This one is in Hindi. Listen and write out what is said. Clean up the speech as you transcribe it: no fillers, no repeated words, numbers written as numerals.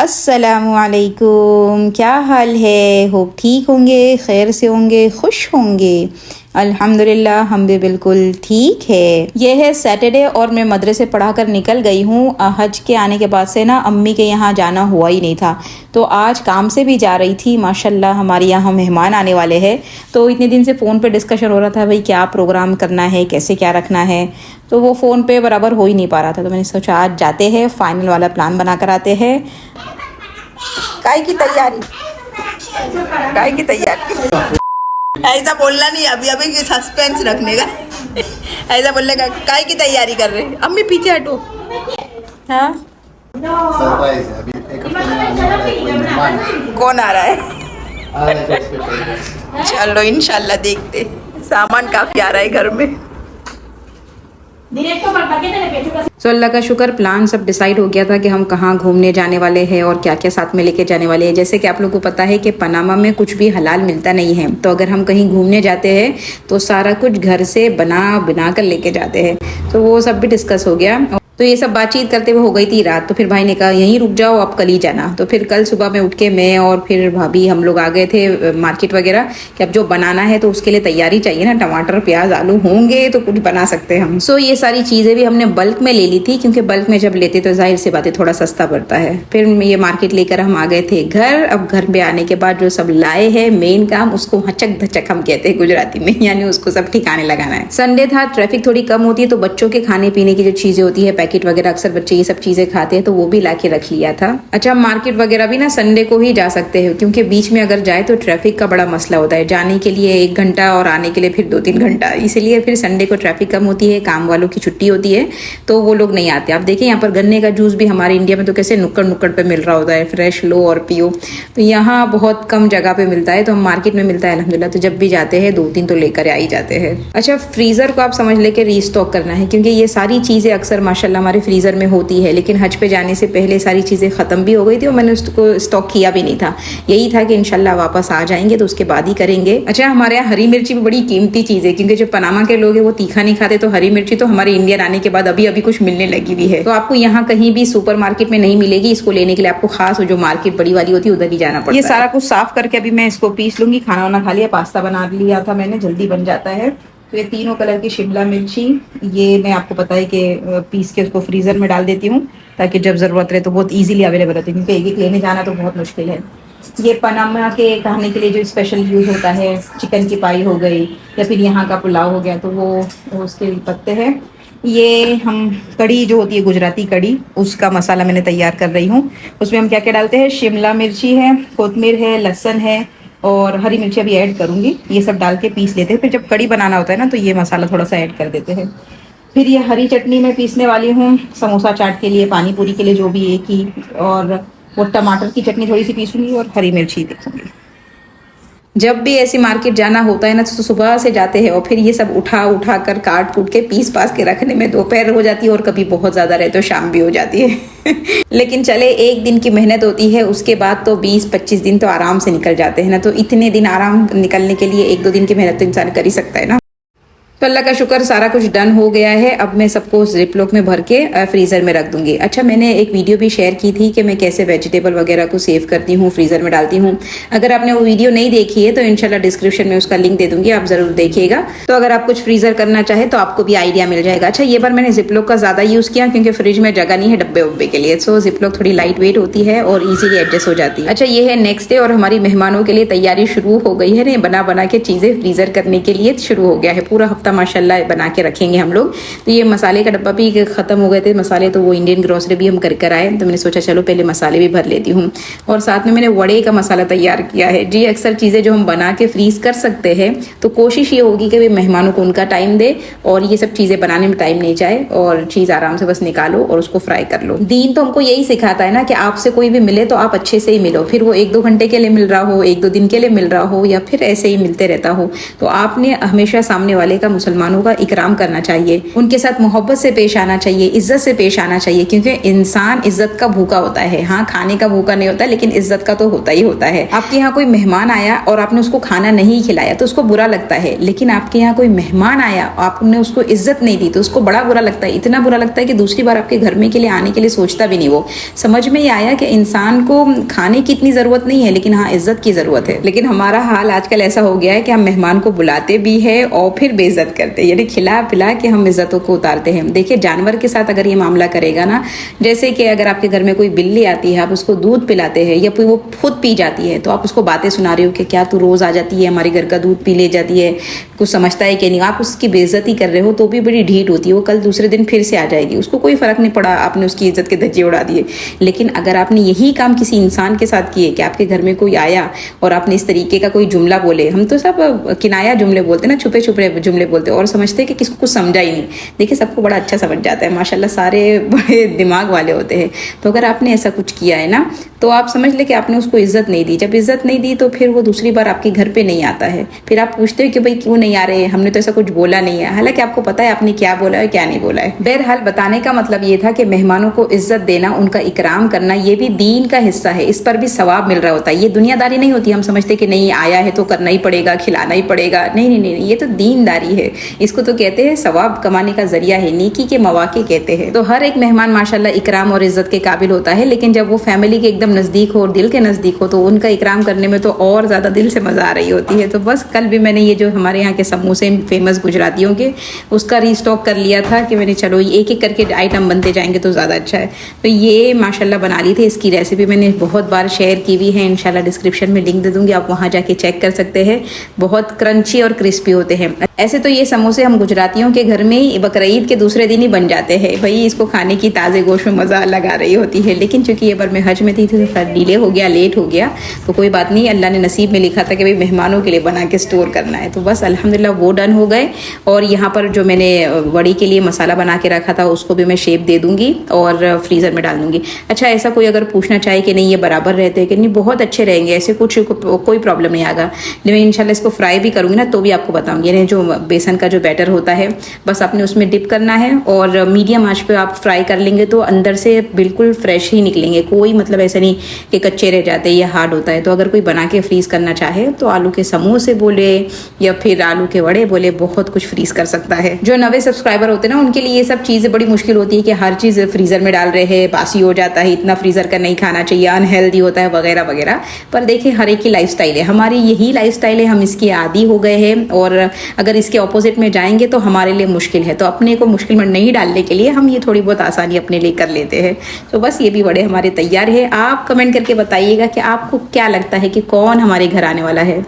अस्सलामुअलैकुम, क्या हाल है। होप ठीक होंगे, खैर से होंगे, खुश होंगे। अल्हम्दुलिल्लाह हम भी बिल्कुल ठीक है। यह है सैटरडे और मैं मदरसे पढ़ा कर निकल गई हूँ। हज के आने के बाद से ना अम्मी के यहाँ जाना हुआ ही नहीं था, तो आज काम से भी जा रही थी। माशाल्लाह हमारे यहाँ मेहमान आने वाले हैं, तो इतने दिन से फ़ोन पे डिस्कशन हो रहा था भाई क्या प्रोग्राम करना है, कैसे क्या रखना है, तो वो फ़ोन पे बराबर हो ही नहीं पा रहा था। तो मैंने सोचा आज जाते हैं, फाइनल वाला प्लान बना कर आते हैं। काय की तैयारी, काय की तैयारी। ऐसा बोलना नहीं, अभी अभी सस्पेंस रखने का। ऐसा बोलने का काय की तैयारी कर रहे हैं। अम्मी पीछे हटो। हाँ सरप्राइज है, अभी एक हफ्ते में आने वाला है कोई मेहमान। कौन आ रहा है? आ रहा है स्पेशल। चलो इंशाल्लाह देखते। सामान काफी आ रहा है घर में। तो अल्लाह का शुक्र, प्लान सब डिसाइड हो गया था कि हम कहाँ घूमने जाने वाले हैं और क्या क्या साथ में लेके जाने वाले हैं। जैसे कि आप लोगों को पता है कि पनामा में कुछ भी हलाल मिलता नहीं है, तो अगर हम कहीं घूमने जाते हैं तो सारा कुछ घर से बना कर लेके जाते हैं। तो वो सब भी डिस्कस हो गया। तो ये सब बातचीत करते हुए हो गई थी रात। तो फिर भाई ने कहा यहीं रुक जाओ, अब कल ही जाना। तो फिर कल सुबह में उठ के मैं और फिर भाभी हम लोग आ गए थे मार्केट वगैरह कि अब जो बनाना है तो उसके लिए तैयारी चाहिए ना, टमाटर प्याज आलू होंगे तो कुछ बना सकते हैं हम। सो ये सारी चीज़ें भी हमने बल्क में ले ली थी, क्योंकि बल्क में जब लेते तो जाहिर सी बात है थोड़ा सस्ता पड़ता है। फिर ये मार्केट लेकर हम आ गए थे घर। अब घर में आने के बाद जो सब लाए हैं, मेन काम उसको हचक धचक हम कहते हैं गुजराती में, यानी उसको सब ठिकाने लगाना है। संडे था, ट्रैफिक थोड़ी कम होती है, तो बच्चों के खाने पीने की जो चीज़ें होती है, पैकेट वगैरह, अक्सर बच्चे ये सब चीजें खाते हैं, तो वो भी लाके रख लिया था। अच्छा, मार्केट वगैरह भी ना संडे को ही जा सकते हैं, क्योंकि बीच में अगर जाए तो ट्रैफिक का बड़ा मसला होता है। जाने के लिए 1 घंटा और आने के लिए फिर 2-3 घंटा, इसलिए फिर संडे को ट्रैफिक कम होती है, काम वालों की छुट्टी होती है, तो वो लोग नहीं आते। आप देखिए यहाँ पर गन्ने का जूस भी हमारे इंडिया में तो कैसे नुक्कड़ नुक्कड़ पे मिल रहा होता है, फ्रेश लो और पियो, तो यहाँ बहुत कम जगह पे मिलता है। तो हम मार्केट में मिलता है अल्हम्दुलिल्लाह, तो जब भी जाते हैं 2-3 तो लेकर आ ही जाते हैं। अच्छा, फ्रीजर को आप समझ लेके रीस्टॉक करना है, क्योंकि ये सारी चीजें अक्सर माशाल्लाह हमारे फ्रीजर में होती है, लेकिन हज पे जाने से पहले सारी चीज़ें ख़त्म भी हो गई थी और मैंने उसको स्टॉक किया भी नहीं था। यही था कि इंशाल्लाह वापस आ जाएंगे तो उसके बाद ही करेंगे। अच्छा, हमारे यहाँ हरी मिर्ची भी बड़ी कीमती चीज़ है, क्योंकि जो पनामा के लोग हैं वो तीखा नहीं खाते, तो हरी मिर्ची तो हमारे इंडियन आने के बाद अभी अभी कुछ मिलने लगी हुई है। तो आपको यहाँ कहीं भी सुपर मार्केट में नहीं मिलेगी। इसको लेने के लिए आपको खास जो मार्केट बड़ी वाली होती है उधर ही जाना पड़ता है। ये सारा कुछ साफ करके अभी मैं इसको पीस लूंगी। खाना वाना खा लिया, पास्ता बना लिया था मैंने, जल्दी बन जाता है। तो ये तीनों कलर की शिमला मिर्ची, ये मैं आपको पता है कि पीस के उसको फ्रीज़र में डाल देती हूँ, ताकि जब ज़रूरत रहे तो बहुत इजीली अवेलेबल रहती है, क्योंकि एक एक लेने जाना तो बहुत मुश्किल है। ये पनामा के खाने के लिए जो स्पेशल यूज़ होता है, चिकन की पाई हो गई या फिर यहाँ का पुलाव हो गया, तो वो उसके पत्ते हैं। ये हम कड़ी जो होती है गुजराती कड़ी, उसका मसाला मैंने तैयार कर रही हूँ। उसमें हम क्या क्या डालते हैं, शिमला मिर्ची है, कोतमीर है, लहसुन है और हरी मिर्ची अभी ऐड करूँगी। ये सब डाल के पीस लेते हैं, फिर जब कड़ी बनाना होता है ना तो ये मसाला थोड़ा सा ऐड कर देते हैं। फिर ये हरी चटनी मैं पीसने वाली हूँ, समोसा चाट के लिए, पानी पूरी के लिए, जो भी एक ही। और वो टमाटर की चटनी थोड़ी सी पीसूँगी और हरी मिर्ची देखूँगी। जब भी ऐसी मार्केट जाना होता है ना तो सुबह से जाते हैं और फिर ये सब उठा कर काट कूट के पीस पास के रखने में दोपहर हो जाती है, और कभी बहुत ज़्यादा रहे तो शाम भी हो जाती है। लेकिन चले, एक दिन की मेहनत होती है, उसके बाद तो 20-25 दिन तो आराम से निकल जाते हैं ना। तो इतने दिन आराम निकलने के लिए 1-2 दिन की मेहनत तो इंसान कर ही सकता है ना। तो अल्लाह का शुक्र, सारा कुछ डन हो गया है। अब मैं सबको जिप लॉक में भर के फ्रीज़र में रख दूंगी। अच्छा, मैंने एक वीडियो भी शेयर की थी कि मैं कैसे वेजिटेबल वगैरह को सेव करती हूँ, फ्रीज़र में डालती हूँ। अगर आपने वो वीडियो नहीं देखी है तो इंशाल्लाह डिस्क्रिप्शन में उसका लिंक दे दूंगी, आप ज़रूर देखिएगा। तो अगर आप कुछ फ्रीज़र करना चाहे तो आपको भी आइडिया मिल जाएगा। अच्छा, ये बार मैंने जिप लॉक का ज़्यादा यूज़ किया, क्योंकि फ्रिज में जगह नहीं है डब्बे वब्बे के लिए, सो जिप लॉक थोड़ी लाइट वेट होती है और ईजिली एडजस्ट हो जाती है। अच्छा, ये है नेक्स्ट डे और हमारी मेहमानों के लिए तैयारी शुरू हो गई है। बना के चीज़ें फ्रीज़र करने के लिए शुरू हो गया है। पूरा हफ्ता माशाल्लाह बना के रखेंगे हम लोग। तो ये मसाले का डब्बा भी खत्म हो गए थे मसाले, तो वो इंडियन ग्रोसरी भी हम कर आए, तो मैंने सोचा चलो पहले मसाले भी भर लेती हूँ। और साथ में मैंने वड़े का मसाला तैयार किया है। जी, अक्सर चीज़ें जो हम बना के फ्रीज कर सकते हैं, तो कोशिश ये होगी कि वे मेहमानों को उनका टाइम दे और ये सब चीज़ें बनाने में टाइम नहीं जाए, और चीज़ आराम से बस निकालो और उसको फ्राई कर लो। दीन तो हमको यही सिखाता है ना कि आपसे कोई भी मिले तो आप अच्छे से ही मिलो, फिर वो 1-2 घंटे के लिए मिल रहा हो, 1-2 दिन के लिए मिल रहा हो, या फिर ऐसे ही मिलते रहता हो, तो आपने हमेशा सामने वाले का मुसलमानों का इकराम करना चाहिए, उनके साथ मोहब्बत से पेश आना चाहिए, इज्जत से पेश आना चाहिए, क्योंकि इंसान इज्जत का भूखा होता है। हाँ, खाने का भूखा नहीं होता, लेकिन इज्जत का तो होता ही होता है। आपके यहाँ कोई मेहमान आया और आपने उसको खाना नहीं खिलाया तो उसको बुरा लगता है, लेकिन आपके यहाँ कोई मेहमान आया, आपने उसको इज्जत नहीं दी तो उसको बड़ा बुरा लगता है। इतना बुरा लगता है कि दूसरी बार आपके घर में के लिए आने के लिए सोचता भी नहीं। वो समझ में ये आया कि इंसान को खाने की इतनी जरूरत नहीं है, लेकिन हाँ, इज्जत की जरूरत है। लेकिन हमारा हाल आजकल ऐसा हो गया है कि हम मेहमान को बुलाते भी है और फिर बेइज्जत करते हैं, यानी खिला पिला के हम इज्जतों को उतारते हैं। देखिए, जानवर के साथ अगर ये मामला करेगा ना, जैसे कि अगर आपके घर में कोई बिल्ली आती है, आप उसको दूध पिलाते हैं या फिर वो खुद पी जाती है, तो आप उसको बातें सुना रहे हो कि क्या तू रोज आ जाती है, हमारे घर का दूध पी ले जाती है, कुछ समझता है कि नहीं। आप उसकी बेइज्जती कर रहे हो तो भी बड़ी ढीठ होती है, वो कल दूसरे दिन फिर से आ जाएगी, उसको कोई फर्क नहीं पड़ा, आपने उसकी इज्जत के धज्जे उड़ा दिए। लेकिन अगर आपने यही काम किसी इंसान के साथ किए कि आपके घर में कोई आया और आपने इस तरीके का कोई जुमला बोले, हम तो सब किनाया जुमले बोलते ना, छुपे छुपे जुमले बोलते और समझते हैं कि किसको कुछ समझा ही नहीं। देखिए, सबको बड़ा अच्छा समझ जाता है, माशाल्लाह सारे बड़े दिमाग वाले होते हैं। तो अगर आपने ऐसा कुछ किया है ना, तो आप समझ ले कि आपने उसको इज्जत नहीं दी। जब इज्जत नहीं दी तो फिर वो दूसरी बार आपके घर पे नहीं आता है। फिर आप पूछते हो कि भाई क्यों नहीं आ रहे, हमने तो ऐसा कुछ बोला नहीं है, हालांकि आपको पता है आपने क्या बोला है क्या नहीं बोला है। बहरहाल, बताने का मतलब ये था कि मेहमानों को इज्जत देना, उनका इकराम करना, ये भी दीन का हिस्सा है, इस पर भी सवाब मिल रहा होता है। ये दुनियादारी नहीं होती, हम समझते कि नहीं आया है तो करना ही पड़ेगा, खिलाना ही पड़ेगा। नहीं नहीं नहीं, ये तो दीनदारी है, इसको तो कहते हैं सवाब कमाने का जरिया है, नेकी के मौके कहते हैं। तो हर एक मेहमान माशाल्लाह इकराम और इज्जत के काबिल होता है, लेकिन जब वो फैमिली के एकदम नजदीक हो और दिल के नजदीक हो तो उनका इकराम करने में तो और ज्यादा दिल से मजा आ रही होती है। तो बस कल भी मैंने ये जो हमारे यहाँ के समोसे फेमस गुजरातियों के, उसका रीस्टॉक कर लिया था कि मैंने चलो एक एक करके आइटम बनते जाएंगे तो ज़्यादा अच्छा है। तो ये माशाल्लाह बना ली थी, इसकी रेसिपी मैंने बहुत बार शेयर की हुई है, इंशाल्लाह डिस्क्रिप्शन में लिंक दे दूंगी, आप वहाँ जाके चेक कर सकते हैं। बहुत क्रंची और क्रिस्पी होते हैं। ऐसे तो ये समोसे हम गुजरातियों के घर में बकरीद के दूसरे दिन ही बन जाते हैं, भाई इसको खाने की ताज़े गोश्त में मज़ा लगा रही होती है। लेकिन चूंकि ये बार मैं हज में थी तो थोड़ा डिले हो गया, लेट हो गया, तो कोई बात नहीं, अल्लाह ने नसीब में लिखा था कि भाई मेहमानों के लिए बना के स्टोर करना है। तो बस अल्हम्दुलिल्लाह वो डन हो गए। और यहाँ पर जो मैंने वड़ी के लिए मसाला बना के रखा था उसको भी मैं शेप दे दूंगी और फ्रीज़र में डाल दूंगी। अच्छा, ऐसा कोई अगर पूछना चाहे कि नहीं ये बराबर रहते हैं कि नहीं, बहुत अच्छे रहेंगे, ऐसे कुछ कोई प्रॉब्लम नहीं आएगा। मैं इंशाल्लाह इसको फ्राई भी करूँगी ना तो भी आपको बताऊँगी। यानी जो बेसन का जो बैटर होता है बस आपने उसमें डिप करना है और मीडियम आंच पे आप फ्राई कर लेंगे तो अंदर से बिल्कुल फ्रेश ही निकलेंगे, कोई मतलब ऐसा नहीं कि कच्चे रह जाते या हार्ड होता है। तो अगर कोई बना के फ्रीज़ करना चाहे तो आलू के समोसे बोले या फिर आलू के वड़े बोले, बहुत कुछ फ्रीज कर सकता है। जो नवे सब्सक्राइबर होते हैं ना, उनके लिए ये सब चीज़ें बड़ी मुश्किल होती है कि हर चीज़ फ्रीज़र में डाल रहे हैं, बासी हो जाता है, इतना फ्रीज़र का नहीं खाना चाहिए, अनहेल्दी होता है वगैरह वगैरह। पर देखिए, हर एक की लाइफस्टाइल है, हमारी यही लाइफस्टाइल है, हम इसकी आदी हो गए हैं और अगर इसके ऑपोजिट में जाएंगे तो हमारे लिए मुश्किल है। तो अपने को मुश्किल में नहीं डालने के लिए हम ये थोड़ी बहुत आसानी अपने लिए कर लेते हैं। तो बस ये भी बड़े हमारे तैयार है। आप कमेंट करके बताइएगा कि आपको क्या लगता है कि कौन हमारे घर आने वाला है।